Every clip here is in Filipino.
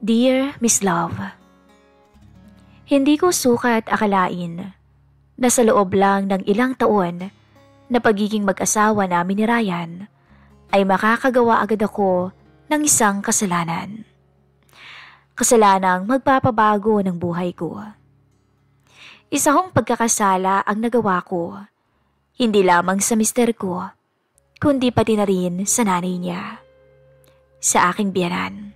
Dear Miss Love, hindi ko sukat akalain na sa loob lang ng ilang taon na pagiging mag-asawa namin ni Ryan ay makakagawa agad ako ng isang kasalanan. Kasalanang magpapabago ng buhay ko. Isa kong pagkakasala ang nagawa ko, hindi lamang sa mister ko, kundi pati na rin sa nanay niya, sa aking biyenan.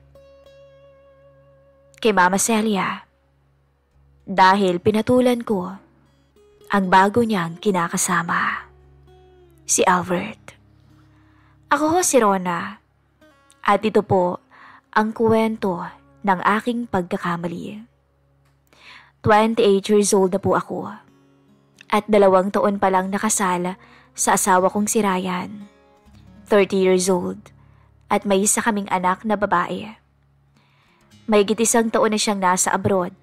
Kay Mama Celia, dahil pinatulan ko ang bago niyang kinakasama, si Albert. Ako ho si Rona, at ito po ang kwento ng aking pagkakamali. 28 years old na po ako, at 2 taon pa lang nakasal sa asawa kong si Ryan, 30 years old, at may isa kaming anak na babae. Mahigit 1 taon na siyang nasa abroad,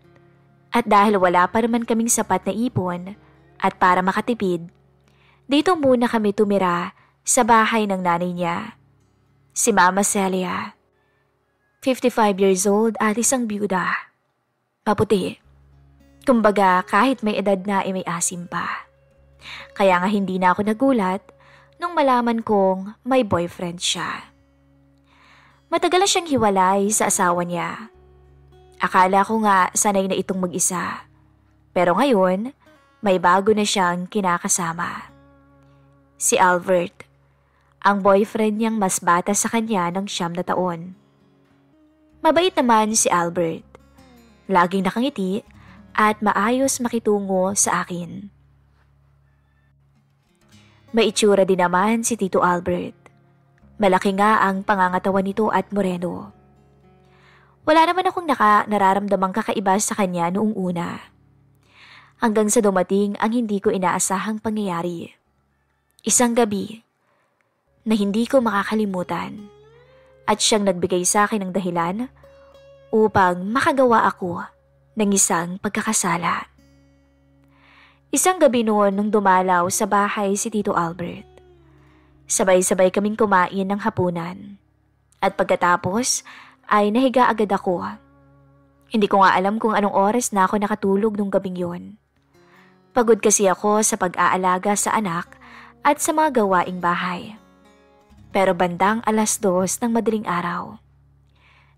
at dahil wala pa naman kaming sapat na ipon at para makatipid, dito muna kami tumira sa bahay ng nanay niya, si Mama Celia. 55 years old at isang byuda. Maputi. Kumbaga kahit may edad na ay may asim pa. Kaya nga hindi na ako nagulat nung malaman kong may boyfriend siya. Matagal na siyang hiwalay sa asawa niya. Akala ko nga sanay na itong mag-isa. Pero ngayon, may bago na siyang kinakasama. Si Albert, ang boyfriend niyang mas bata sa kanya ng 9 na taon. Mabait naman si Albert. Laging nakangiti at maayos makitungo sa akin. May itsura din naman si Tito Albert. Malaki nga ang pangangatawan nito at moreno. Wala naman akong nararamdamang kakaiba sa kanya noong una. Hanggang sa dumating ang hindi ko inaasahang pangyayari. Isang gabi na hindi ko makakalimutan at siyang nagbigay sa akin ng dahilan upang makagawa ako ng isang pagkakasala. Isang gabi noon nung dumalaw sa bahay si Tito Albert. Sabay-sabay kaming kumain ng hapunan at pagkatapos ay nahiga agad ako. Hindi ko nga alam kung anong oras na ako nakatulog nung gabing yon. Pagod kasi ako sa pag-aalaga sa anak at sa mga gawaing bahay. Pero bandang 2:00 ng madaling araw,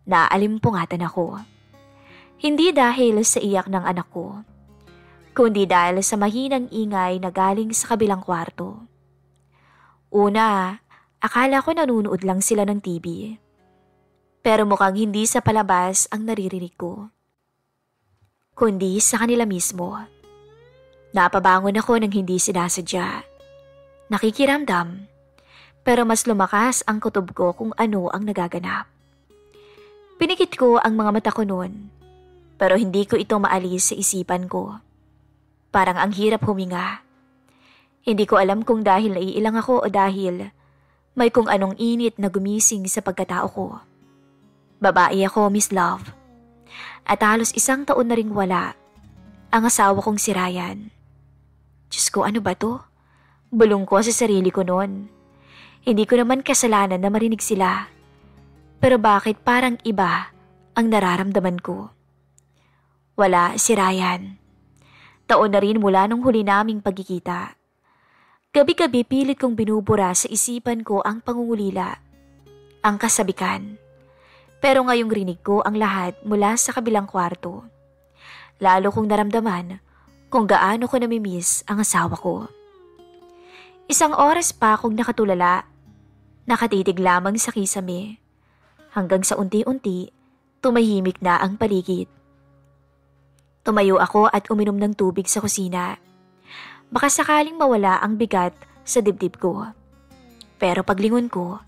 naalimpungatan ako. Hindi dahil sa iyak ng anak ko, kundi dahil sa mahinang ingay na galing sa kabilang kwarto. Una, akala ko nanunood lang sila ng TV. Pero mukhang hindi sa palabas ang naririnig ko, kundi sa kanila mismo. Napabangon ako ng hindi sinasadya. Nakikiramdam, pero mas lumakas ang kutob ko kung ano ang nagaganap. Pinikit ko ang mga mata ko noon, pero hindi ko ito maalis sa isipan ko. Parang ang hirap huminga. Hindi ko alam kung dahil naiilang ako o dahil may kung anong init na gumising sa pagkatao ko. Babae ako, Miss Love. At halos 1 taon na ring wala ang asawa kong si Ryan. Diyos ko, ano ba to? Bulong ko sa sarili ko noon. Hindi ko naman kasalanan na marinig sila. Pero bakit parang iba ang nararamdaman ko? Wala si Ryan. Taon na rin mula nung huli naming pagkikita. Gabi-gabi pilit kong binubura sa isipan ko ang pangungulila, ang kasabikan. Pero ngayong rinig ko ang lahat mula sa kabilang kwarto. Lalo kong naramdaman kung gaano ko namimiss ang asawa ko. 1 oras pa akong nakatulala, nakatitig lamang sa kisame, hanggang sa unti-unti tumahimik na ang paligid. Tumayo ako at uminom ng tubig sa kusina. Baka sakaling mawala ang bigat sa dibdib ko. Pero paglingon ko,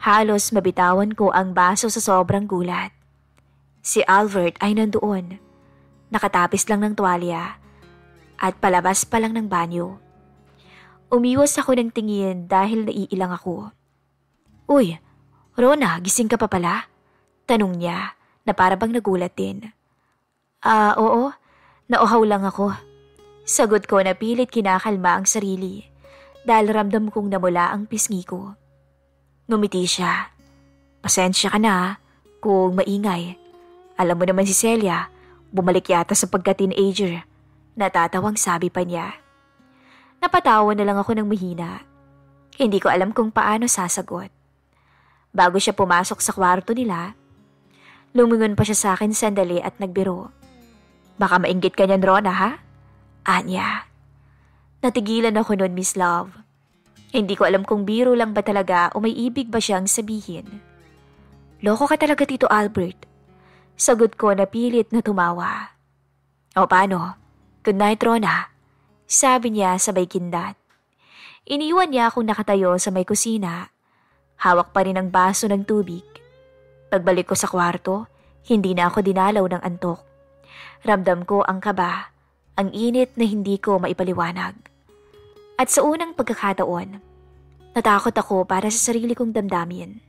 halos mabitawan ko ang baso sa sobrang gulat. Si Albert ay nandoon, nakatapis lang ng tuwalya at palabas pa lang ng banyo. Umiwas ako ng tingin dahil naiilang ako. Uy, Rona, gising ka pa pala? Tanong niya na para bang nagulat din. Oo, nauhaw lang ako. Sagot ko na pilit kinakalma ang sarili dahil ramdam kong namula ang pisngi ko. Ngumiti siya. Pasensya ka na kung maingay Alam mo naman si Celia, bumalik yata sa pagka-teenager. Natatawang sabi pa niya. Napatawa na lang ako ng mahina. Hindi ko alam kung paano sasagot. Bago siya pumasok sa kwarto nila, lumingon pa siya sa akin sandali at nagbiro. Baka mainggit ka niyan, Rona, ha? Anya. Natigilan ako noon, Miss Love. Hindi ko alam kung biro lang ba talaga o may ibig ba siyang sabihin. Loko ka talaga, Tito Albert. Sagot ko na pilit na tumawa. O paano? Good night, Rona. Sabi niya sabay kindat. Iniwan niya akong nakatayo sa may kusina. Hawak pa rin ang baso ng tubig. Pagbalik ko sa kwarto, hindi na ako dinalaw ng antok. Ramdam ko ang kaba, ang init na hindi ko maipaliwanag. At sa unang pagkakataon, natakot ako para sa sarili kong damdamin.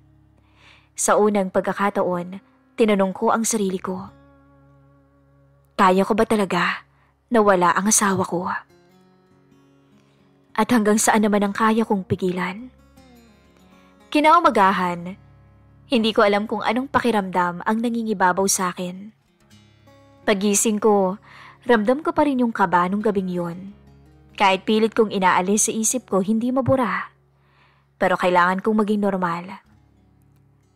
Sa unang pagkakataon, tinanong ko ang sarili ko. Kaya ko ba talaga na wala ang asawa ko? At hanggang saan naman ang kaya kong pigilan? Kinaumagahan, hindi ko alam kung anong pakiramdam ang nangingibabaw sa akin. Pagising ko, ramdam ko pa rin yung kaba nung gabing yun. Kahit pilit kong inaalis sa isip ko, hindi mabura. Pero kailangan kong maging normal.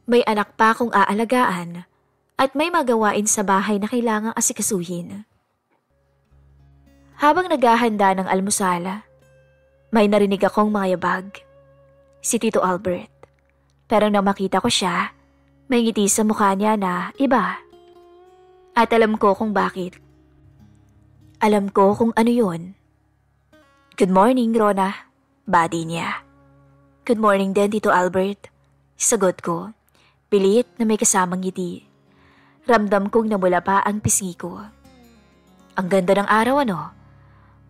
May anak pa akong aalagaan at may magawain sa bahay na kailangang asikasuhin. Habang naghahanda ng almusal, may narinig akong mga yabag. Si Tito Albert. Pero nang makita ko siya, may ngiti sa mukha niya na iba. At alam ko kung bakit. Alam ko kung ano yun. Good morning, Rona. Body niya. Good morning din, Tito Albert. Sagot ko. Pilit na may kasamang ngiti. Ramdam kong namula pa ang pisngi ko. Ang ganda ng araw, ano?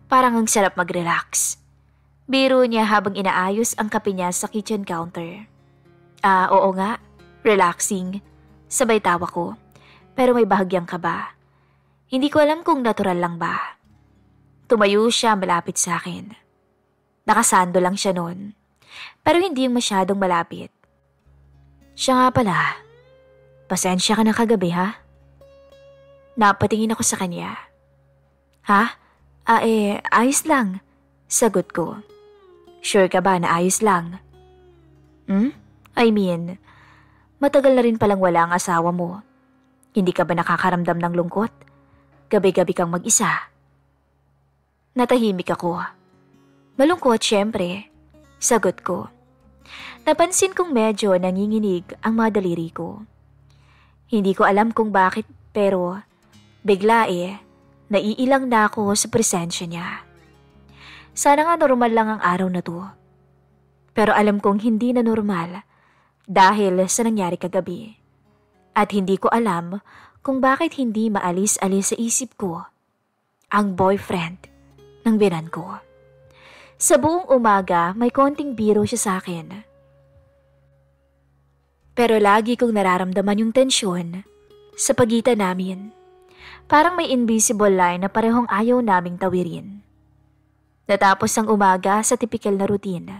Parang ang sarap mag-relax. Biro niya habang inaayos ang kape niya sa kitchen counter. Oo nga, relaxing. Sabay tawa ko, pero may bahagyang kaba. Hindi ko alam kung natural lang ba. Tumayo siya malapit sa akin. Nakasando lang siya noon, pero hindi yung masyadong malapit. Siya nga pala, pasensya ka na kagabi, ha? Napatingin ako sa kanya. Ha? Ayos lang. Sagot ko. Sure ka ba na ayos lang? Matagal na rin palang wala ang asawa mo. Hindi ka ba nakakaramdam ng lungkot? Gabi-gabi kang mag-isa. Natahimik ako. Malungkot, syempre. Sagot ko. Napansin kong medyo nanginginig ang mga daliri ko. Hindi ko alam kung bakit pero bigla naiilang na ako sa presensya niya. Sana nga normal lang ang araw na to. Pero alam kong hindi na normal dahil sa nangyari kagabi. At hindi ko alam kung bakit hindi maalis-alis sa isip ko ang boyfriend ng binan ko. Sa buong umaga may konting biro siya sa akin. Pero lagi kong nararamdaman yung tensyon sa pagitan namin. Parang may invisible line na parehong ayaw naming tawirin. Natapos ang umaga sa tipikal na routine.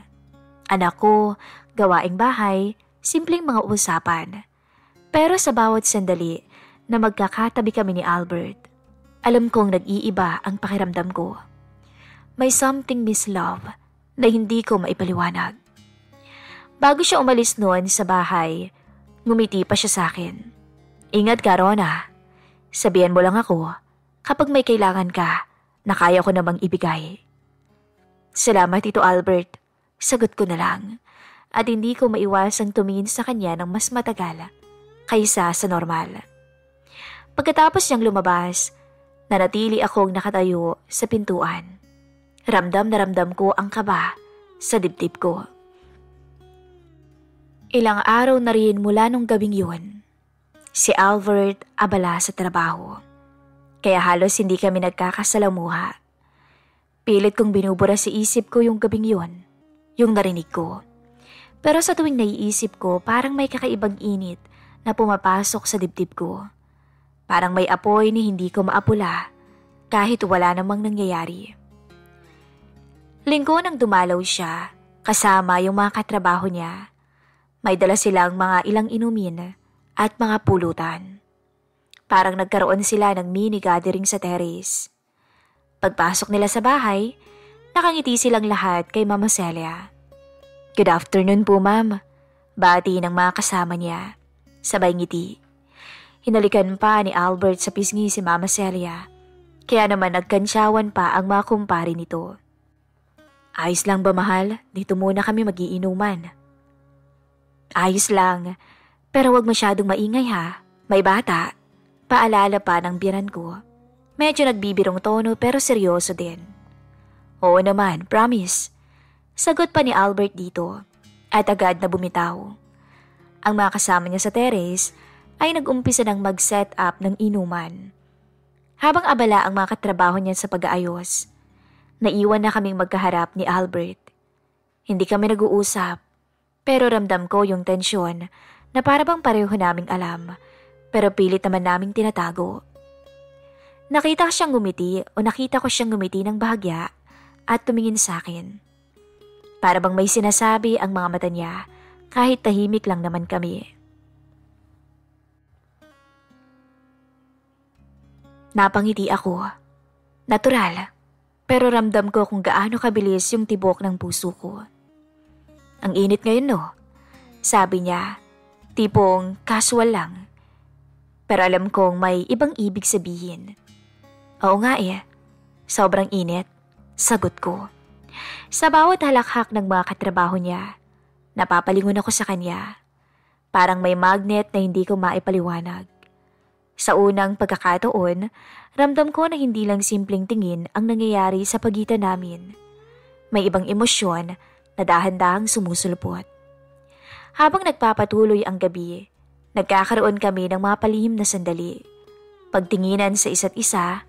Anak ko, gawaing bahay, simpleng mga usapan. Pero sa bawat sandali na magkakatabi kami ni Albert, alam kong nag-iiba ang pakiramdam ko. May something, Miss Love, na hindi ko maipaliwanag. Bago siya umalis noon sa bahay, ngumiti pa siya sa akin. Ingat ka, Rona. Sabihan mo lang ako kapag may kailangan ka na kaya ko namang ibigay. Salamat, Tito Albert. Sagot ko na lang at hindi ko maiwasang tumingin sa kanya ng mas matagal kaysa sa normal. Pagkatapos niyang lumabas, nanatili akong nakatayo sa pintuan. Ramdam na ramdam ko ang kaba sa dibdib ko. Ilang araw na rin mula nung gabing yun, si Albert abala sa trabaho. Kaya halos hindi kami nagkakasalamuha. Pilit kong binubura sa isip ko yung gabing yun, yung narinig ko. Pero sa tuwing naiisip ko, parang may kakaibang init na pumapasok sa dibdib ko. Parang may apoy na hindi ko maapula kahit wala namang nangyayari. Linggo nang dumalaw siya, kasama yung mga katrabaho niya. May dala silang mga ilang inumin at mga pulutan. Parang nagkaroon sila ng mini gathering sa terrace. Pagpasok nila sa bahay, nakangiti silang lahat kay Mama Celia. "Good afternoon po, ma'am." Bati ng mga kasama niya. Sabay ngiti. Hinalikan pa ni Albert sa pisngi si Mama Celia. Kaya naman nagkansyawan pa ang mga kumpare nito. "Ayos lang ba, mahal? Dito muna kami magiinuman." "Ayos lang. Pero wag masyadong maingay ha. May bata." Paalala pa ng biyanan ko. Medyo nagbibirong tono pero seryoso din. "Oo naman, promise." Sagot pa ni Albert dito at agad na bumitaw. Ang mga kasama niya sa terrace ay nag-umpisa ng mag-set up ng inuman. Habang abala ang mga katrabaho niya sa pag-aayos, naiwan na kaming magkaharap ni Albert. Hindi kami nag-uusap, pero ramdam ko yung tensyon na para bang pareho naming alam, pero pilit naman naming tinatago. Nakita ko siyang ngumiti ng bahagya at tumingin sa akin. Para bang may sinasabi ang mga mata niya kahit tahimik lang naman kami. Napangiti ako. Natural, pero ramdam ko kung gaano kabilis yung tibok ng puso ko. "Ang init ngayon, no?" Sabi niya, tipong casual lang. Pero alam kong may ibang ibig sabihin. "Oo nga eh, sobrang init," sagot ko. Sa bawat halakhak ng mga katrabaho niya, napapalingon ako sa kanya. Parang may magnet na hindi ko maipaliwanag. Sa unang pagkakataon, ramdam ko na hindi lang simpleng tingin ang nangyayari sa pagitan namin. May ibang emosyon na dahan-dahang sumusulpot. Habang nagpapatuloy ang gabi, nagkakaroon kami ng mga palihim na sandali. Pagtinginan sa isa't isa,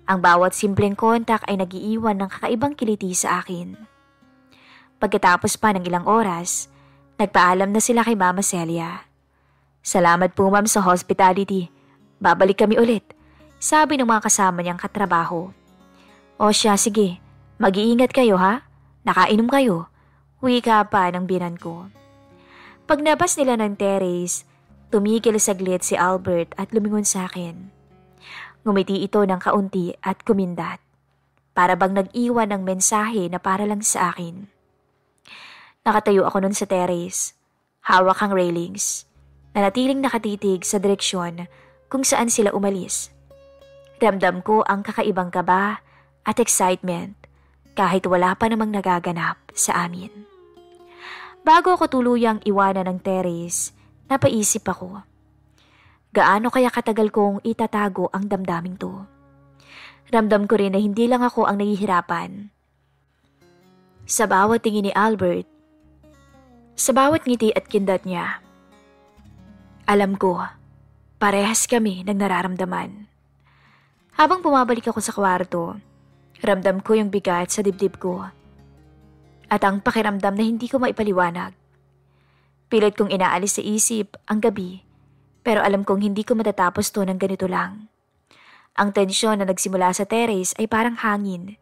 ang bawat simpleng kontak ay nagiiwan ng kakaibang kiliti sa akin. Pagkatapos pa ng ilang oras, nagpaalam na sila kay Mama Celia. "Salamat po, ma'am, sa hospitality. Babalik kami ulit," sabi ng mga kasama niyang katrabaho. "O siya, sige. Mag-iingat kayo ha. Nakainom kayo." Wika pa ng binan ko. Paglabas nila ng terrace, tumigil saglit si Albert at lumingon sa akin. Ngumiti ito ng kaunti at kumindat. Para bang nag-iwan ng mensahe na para lang sa akin. Nakatayo ako nun sa terrace. Hawak ang railings. Nanatiling nakatitig sa direksyon kung saan sila umalis. Ramdam ko ang kakaibang kaba at excitement kahit wala pa namang nagaganap sa amin. Bago ako tuluyang iwanan ng terrace, napaisip ako. Gaano kaya katagal kong itatago ang damdaming to? Ramdam ko rin na hindi lang ako ang nahihirapan. Sa bawat tingin ni Albert, sa bawat ngiti at kindat niya, alam ko, parehas kami ng nararamdaman. Habang bumabalik ako sa kwarto, ramdam ko yung bigat sa dibdib ko. At ang pakiramdam na hindi ko maipaliwanag. Pilit kong inaalis sa isip ang gabi, pero alam kong hindi ko matatapos to ng ganito lang. Ang tensyon na nagsimula sa terrace ay parang hangin.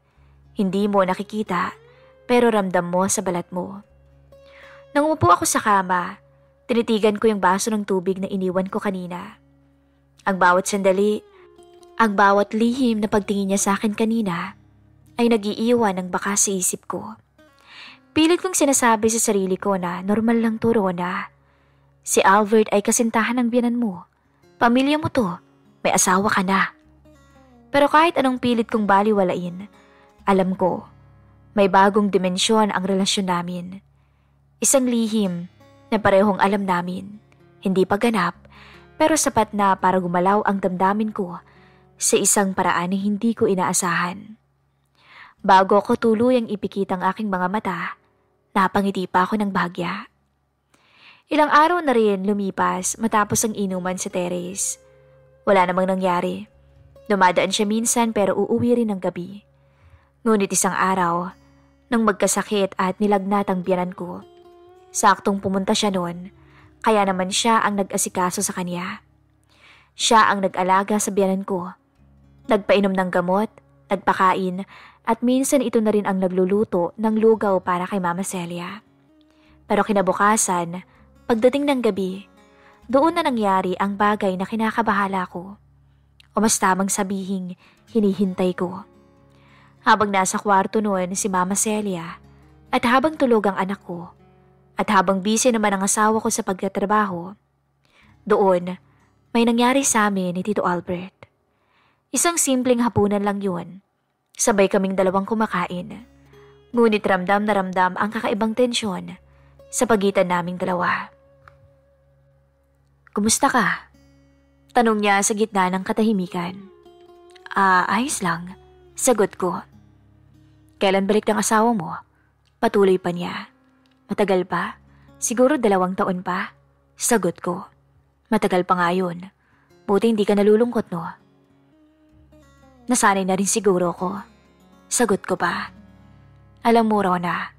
Hindi mo nakikita, pero ramdam mo sa balat mo. Nang umupo ako sa kama, tinitigan ko yung baso ng tubig na iniwan ko kanina. Ang bawat sandali, ang bawat lihim na pagtingin niya sa akin kanina ay nag-iiwan ng baka sa isip ko. Pilit kong sinasabi sa sarili ko na normal lang to, Rona. Si Albert ay kasintahan ng biyanan mo. Pamilya mo to, may asawa ka na. Pero kahit anong pilit kong baliwalain, alam ko, may bagong dimensyon ang relasyon namin. Isang lihim na parehong alam namin, hindi pa ganap, pero sapat na para gumalaw ang damdamin ko sa isang paraan na hindi ko inaasahan. Bago ko tuluyang ipikit ang aking mga mata, napangiti pa ako ng bahagya. Ilang araw na rin lumipas matapos ang inuman sa terrace. Wala namang nangyari. Dumadaan siya minsan pero uuwi rin ng gabi. Ngunit isang araw, nang magkasakit at nilagnat ang biyanan ko, saktong pumunta siya noon, kaya naman siya ang nag-asikaso sa kanya. Siya ang nag-alaga sa biyanan ko. Nagpainom ng gamot, nagpakain, at minsan ito na rin ang nagluluto ng lugaw para kay Mama Celia. Pero kinabukasan, pagdating ng gabi, doon na nangyari ang bagay na kinakabahala ko. O mas tamang sabihing hinihintay ko. Habang nasa kwarto noon si Mama Celia at habang tulog ang anak ko at habang busy naman ang asawa ko sa pagtatrabaho, doon may nangyari sa amin ni Tito Albert. Isang simpleng hapunan lang yun. Sabay kaming dalawang kumakain. Ngunit ramdam na ramdam ang kakaibang tensyon sa pagitan naming dalawa. "Kumusta ka?" Tanong niya sa gitna ng katahimikan. Ayos lang," sagot ko. "Kailan balik ng asawa mo?" Patuloy pa niya. "Matagal pa? Siguro 2 taon pa?" Sagot ko. "Matagal pa nga yun. Buti hindi ka nalulungkot, no?" "Nasanay na rin siguro ko." Sagot ko pa. "Alam mo, Rona,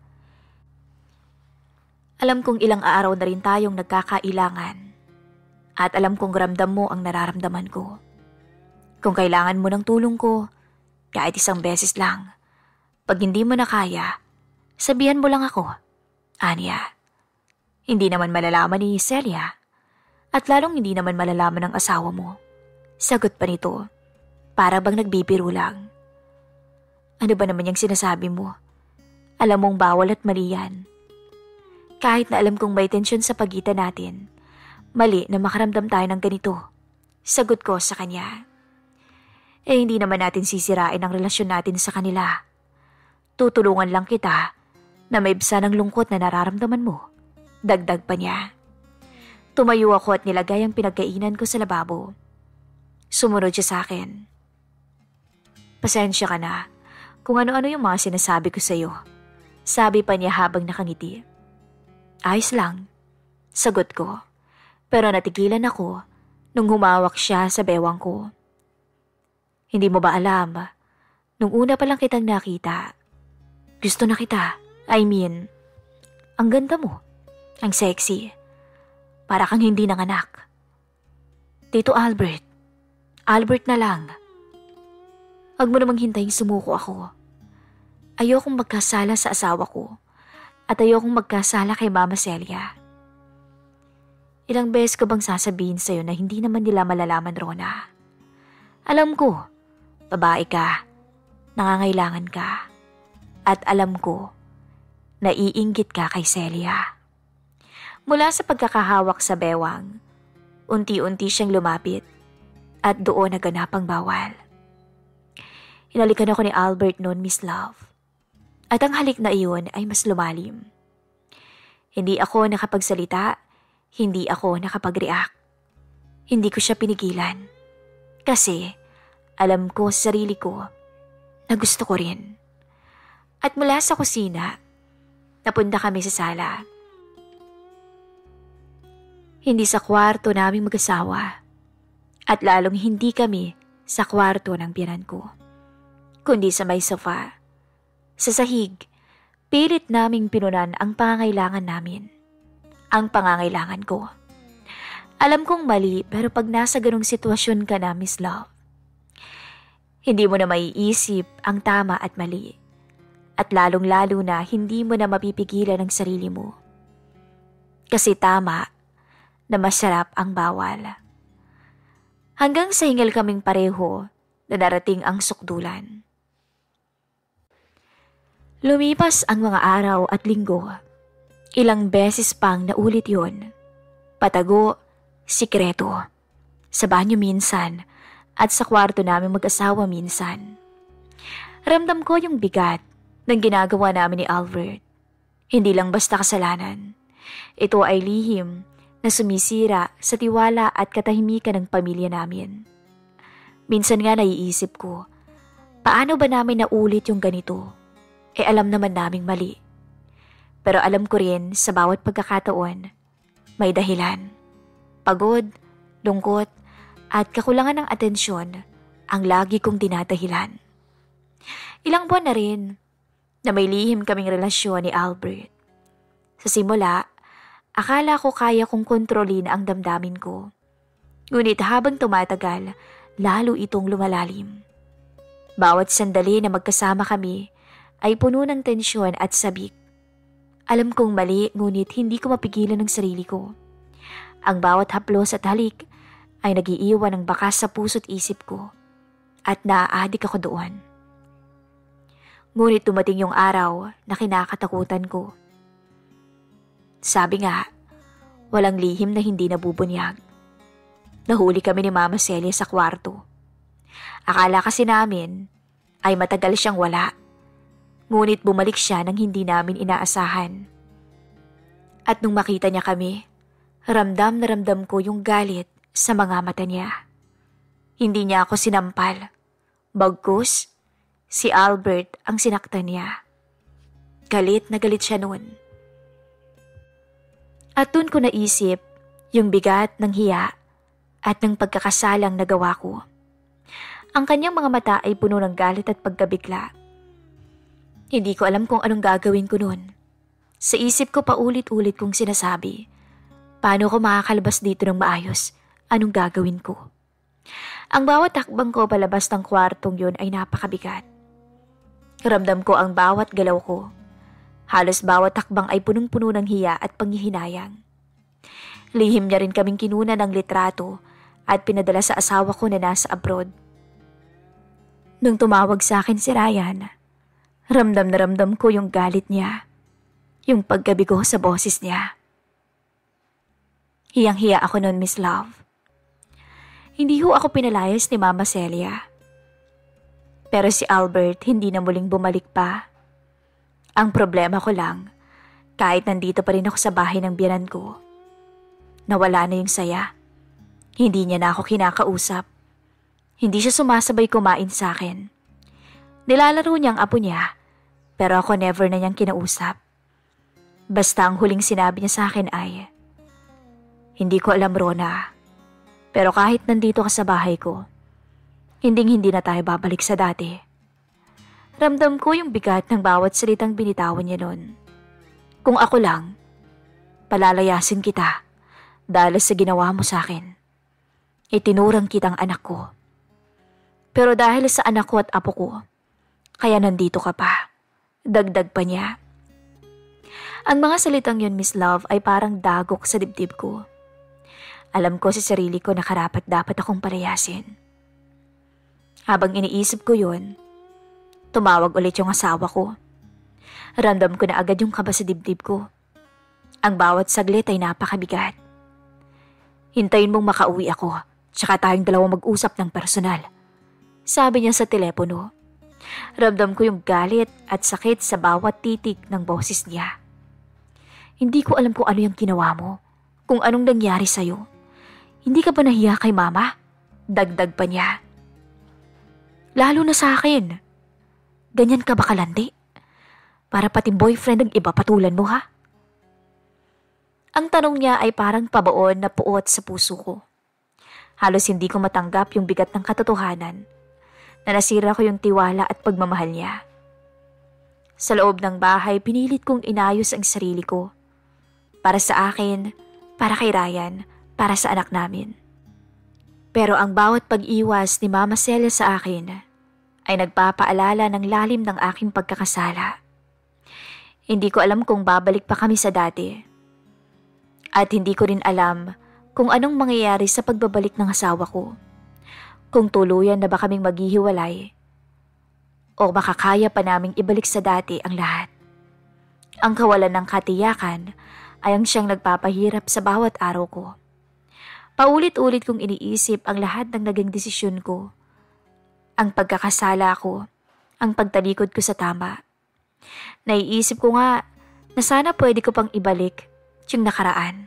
alam kong ilang araw na rin tayong nagkakailangan at alam kong ramdam mo ang nararamdaman ko. Kung kailangan mo ng tulong ko, kahit isang beses lang, pag hindi mo na kaya, sabihan mo lang ako, Anya. Hindi naman malalaman ni Celia at lalong hindi naman malalaman ng asawa mo." Sagot pa nito, para bang nagbibiro lang. "Ano ba naman yung sinasabi mo? Alam mong bawal at mali yan. Kahit na alam kong may tensyon sa pagitan natin, mali na makaramdam tayo ng ganito." Sagot ko sa kanya. Hindi naman natin sisirain ang relasyon natin sa kanila. Tutulungan lang kita na maibsan ang lungkot na nararamdaman mo. Dagdag pa niya. Tumayo ako at nilagay ang pinagkainan ko sa lababo. Sumunod siya sa akin. "Pasensya ka na kung ano-ano yung mga sinasabi ko sa'yo." Sabi pa niya habang nakangiti. "Ayos lang," sagot ko. Pero natigilan ako nung humawak siya sa bewang ko. "Hindi mo ba alam, nung una pa lang kitang nakita, gusto na kita. I mean, ang ganda mo, ang sexy, para kang hindi nanganak." "Tito Albert, Albert na lang. Huwag mo namang hintayin sumuko ako. Ayokong magkasala sa asawa ko at ayokong magkasala kay Mama Celia. Ilang beses ko bang sasabihin sa'yo na hindi naman nila malalaman, Rona? Alam ko, babae ka, nangangailangan ka, at alam ko, naiinggit ka kay Celia." Mula sa pagkakahawak sa bewang, unti-unti siyang lumapit at doon naganap ang bawal. Hinalikan ako ni Albert noon, Miss Love. At ang halik na iyon ay mas lumalim. Hindi ako nakapagsalita, hindi ako nakapag-react. Hindi ko siya pinigilan. Kasi alam ko sa sarili ko na gusto ko rin. At mula sa kusina, napunta kami sa sala. Hindi sa kwarto naming mag-asawa. At lalong hindi kami sa kwarto ng biyanan ko, kundi sa may sofa. Sa sahig, pilit naming pinunan ang pangangailangan namin. Ang pangangailangan ko. Alam kong mali, pero pag nasa ganong sitwasyon ka na, Miss Love, hindi mo na maiisip ang tama at mali. At lalong-lalo na hindi mo na mapipigilan ang sarili mo. Kasi tama na masarap ang bawal. Hanggang sa hingal kaming pareho na darating ang sukdulan. Lumipas ang mga araw at linggo. Ilang beses pang naulit yon. Patago, sikreto. Sa banyo minsan at sa kwarto namin mag-asawa minsan. Ramdam ko yung bigat ng ginagawa namin ni Albert. Hindi lang basta kasalanan. Ito ay lihim na sumisira sa tiwala at katahimikan ng pamilya namin. Minsan nga naiisip ko, paano ba namin naulit yung ganito? Alam naman naming mali. Pero alam ko rin sa bawat pagkakataon, may dahilan. Pagod, lungkot, at kakulangan ng atensyon ang lagi kong dinadahilan. Ilang buwan na rin na may lihim kaming relasyon ni Albert. Sa simula, akala ko kaya kong kontrolin ang damdamin ko. Ngunit habang tumatagal, lalo itong lumalalim. Bawat sandali na magkasama kami ay puno ng tensyon at sabik. Alam kong mali, ngunit hindi ko mapigilan ang sarili ko. Ang bawat haplos at halik ay nagiiwan ng bakas sa puso't isip ko at naaadik ako doon. Ngunit dumating yung araw na kinakatakutan ko. Sabi nga, walang lihim na hindi nabubunyag. Nahuli kami ni Mama Celia sa kwarto. Akala kasi namin ay matagal siyang wala. Ngunit bumalik siya nang hindi namin inaasahan. At nung makita niya kami, ramdam na ramdam ko yung galit sa mga mata niya. Hindi niya ako sinampal. Bagkus, si Albert ang sinaktan niya. Galit na galit siya noon. At dun ko naisip yung bigat ng hiya at ng pagkakasalang nagawa ko. Ang kanyang mga mata ay puno ng galit at pagkabigla. Hindi ko alam kung anong gagawin ko noon. Sa isip ko paulit-ulit kong sinasabi, paano ko makakalabas dito ng maayos? Anong gagawin ko? Ang bawat takbang ko palabas ng kwartong yun ay napakabigat. Ramdam ko ang bawat galaw ko. Halos bawat takbang ay punong-puno ng hiya at panghihinayang. Lihim niya rin kaming kinuna ng litrato at pinadala sa asawa ko na nasa abroad. Nung tumawag sa akin si Ryan, ramdam na ramdam ko yung galit niya, yung pagkabigo sa boses niya. Hiyang-hiya ako noon, Miss Love. Hindi ho ako pinalayas ni Mama Celia. Pero si Albert hindi na muling bumalik pa. Ang problema ko lang, kahit nandito pa rin ako sa bahay ng biyanan ko, nawala na yung saya. Hindi niya na ako kinakausap. Hindi siya sumasabay kumain sa akin. Nilalaro niya ang apo niya, pero ako never na niyang kinausap. Basta ang huling sinabi niya sa akin ay, "Hindi ko alam, Rona, pero kahit nandito ka sa bahay ko, hindi na tayo babalik sa dati." Ramdam ko yung bigat ng bawat salitang binitawan niya noon. Kung ako lang, palalayasin kita dahil sa ginawa mo sa akin. Itinurang kitang anak ko. Pero dahil sa anak ko at apo ko, kaya nandito ka pa. Dagdag pa niya. Ang mga salitang yun, Miss Love, ay parang dagok sa dibdib ko. Alam ko sa sarili ko na karapat dapat akong palayasin. Habang iniisip ko yun, tumawag ulit yung asawa ko. Ramdam ko na agad yung kaba sa dibdib ko. Ang bawat saglit ay napakabigat. "Hintayin mong makauwi ako, tsaka tayong dalawa mag-usap ng personal," sabi niya sa telepono. Ramdam ko yung galit at sakit sa bawat titik ng boses niya. "Hindi ko alam kung ano yung ginawa mo, kung anong nangyari sa'yo. Hindi ka ba nahiya kay Mama?" Dagdag pa niya. "Lalo na sa akin. Ganyan ka ba kalandi? Para pati boyfriend ng iba patulan mo, ha?" Ang tanong niya ay parang pabaon na puot sa puso ko. Halos hindi ko matanggap yung bigat ng katotohanan na nasira ko yung tiwala at pagmamahal niya. Sa loob ng bahay, pinilit kong inayos ang sarili ko. Para sa akin, para kay Ryan, para sa anak namin. Pero ang bawat pag-iwas ni Mama Celia sa akin ay nagpapaalala ng lalim ng aking pagkakasala. Hindi ko alam kung babalik pa kami sa dati. At hindi ko rin alam kung anong mangyayari sa pagbabalik ng asawa ko. Kung tuluyan na ba kaming maghihiwalay o makakaya pa naming ibalik sa dati ang lahat. Ang kawalan ng katiyakan ay ang siyang nagpapahirap sa bawat araw ko. Paulit-ulit kong iniisip ang lahat ng naging desisyon ko. Ang pagkakasala ko, ang pagtalikod ko sa tama. Naiisip ko nga na sana pwede ko pang ibalik yung nakaraan.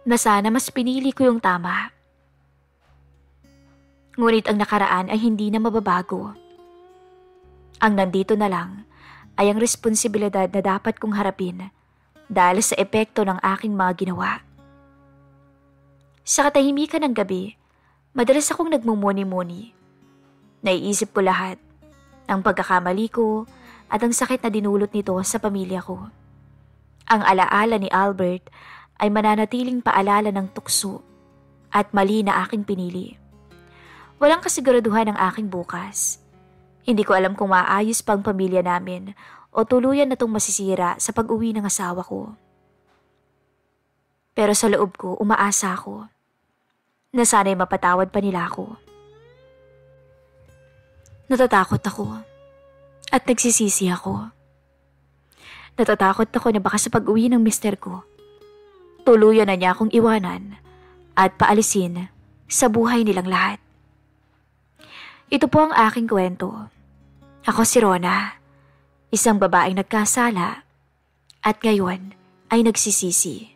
Na sana mas pinili ko yung tama. Ngunit ang nakaraan ay hindi na mababago. Ang nandito na lang ay ang responsibilidad na dapat kong harapin dahil sa epekto ng aking mga ginawa. Sa katahimikan ng gabi, madalas akong nagmumuni-muni. Naiisip ko lahat, ang pagkakamali ko at ang sakit na dinulot nito sa pamilya ko. Ang alaala ni Albert ay mananatiling paalala ng tukso at mali na aking pinili. Walang kasiguraduhan ang aking bukas. Hindi ko alam kung maayos pa ang pamilya namin o tuluyan na itong masisira sa pag-uwi ng asawa ko. Pero sa loob ko, umaasa ako. na sana'y mapatawad pa nila ako. Natatakot ako at nagsisisi ako. Natatakot ako na baka sa pag-uwi ng mister ko, tuluyan na niya akong iwanan at paalisin sa buhay nilang lahat. Ito po ang aking kwento. Ako si Rona, isang babaeng nagkasala at ngayon ay nagsisisi.